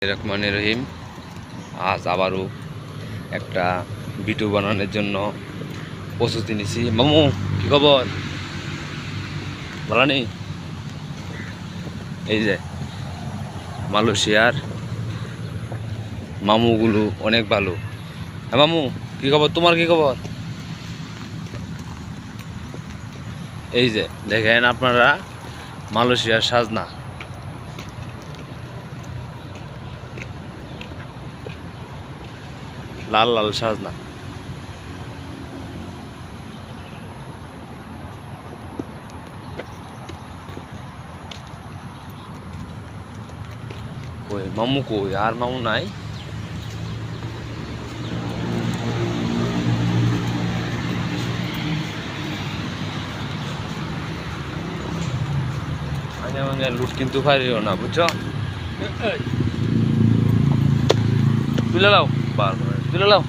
রহমানির রহিম। আজ আবারও একটা ভিডিও বানানোর জন্য প্রস্তুতি নিছি। মামু কি খবর? ভালো নেই? এই যে মালয়েশিয়ার মামুগুলো অনেক ভালো। হ্যাঁ মামু কি খবর? তোমার কি খবর? এই যে দেখেন আপনারা মালয়েশিয়ার সাজনা, লাল লাল সাজনা। কই মামু? কই আর মামু নাই? লুট কিন্তু পারিও না, বুঝছো? তুলে লাও, তুলে লাও।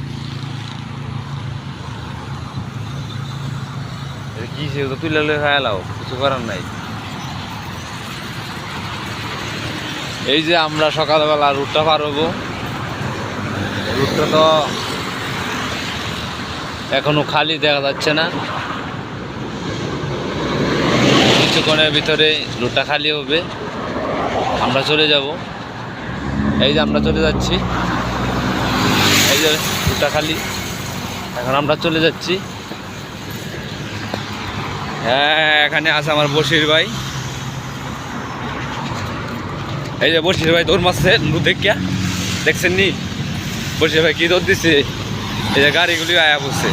কি সে তো তুলে খায় লাও, কিছু করার নাই। এই যে আমরা সকালবেলা রুটটা পার হবো। রুটটা তো এখনো খালি দেখা যাচ্ছে না, কিছুক্ষণের ভিতরে রুটটা খালি হবে, আমরা চলে যাব। এই যে আমরা চলে যাচ্ছি, এই যে রুটটা খালি, এখন আমরা চলে যাচ্ছি। হ্যাঁ, এখানে আছে আমার বশির ভাই। এই যে বশির ভাই দৌড় মারছে নু দেখিয়া, দেখছেন নি? বশির ভাই কি দৌড় দিচ্ছে, এই যে গাড়িগুলি আয়া পড়ছে।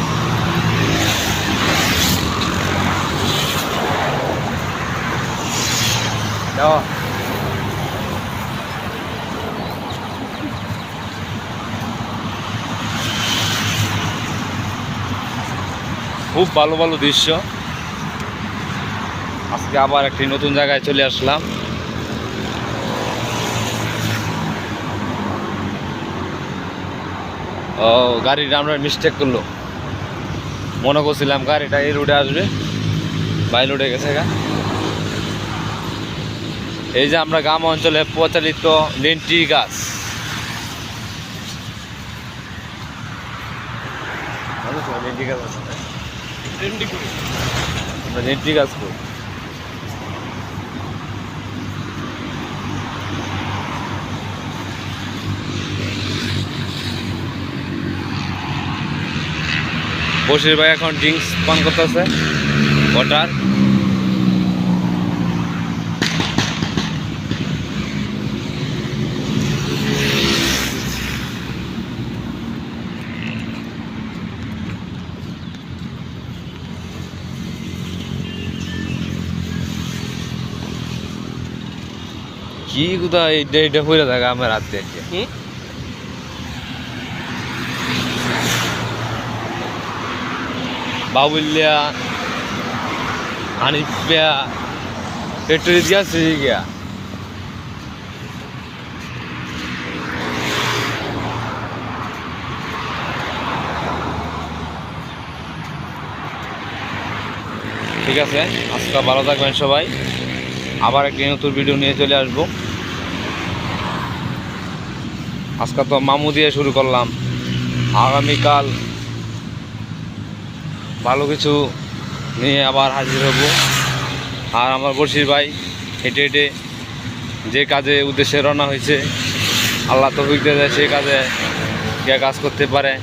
খুব ভালো ভালো দৃশ্য। আজকে আবার একটি নতুন জায়গায় চলে আসলাম। ও গাড়িটা আমরা মিস্টেক করলো, মনে করছিলাম গাড়িটা এই রোডে আসবে, বাই রোডে গেছে গা। এই যে আমরা গ্রাম অঞ্চলে প্রচলিত লেন্টি গাছ, লেন্টি গাছ করি। বশির ভাই এখন ড্রিঙ্কস পান করতেছে, ওয়াটার। কি কোথায় এইটা হয়ে থাকে আমার হাতে বাবুলিয়া হানিফিয়া পেট্রোল গিয়েছে গিয়া। ঠিক আছে, আজকে ভালো থাকবেন সবাই। আবার একটি নতুন ভিডিও নিয়ে চলে আসবো। আজকে তো মামু দিয়ে শুরু করলাম, আগামীকাল ভালো কিছু নিয়ে আবার হাজির হব। আর আমার বশির ভাই হেঁটে হেঁটে যে কাজে উদ্দেশ্যে রওনা হয়েছে, আল্লাহ তৌফিক দিয়ে সেই কাজে গিয়ে কাজ করতে পারে।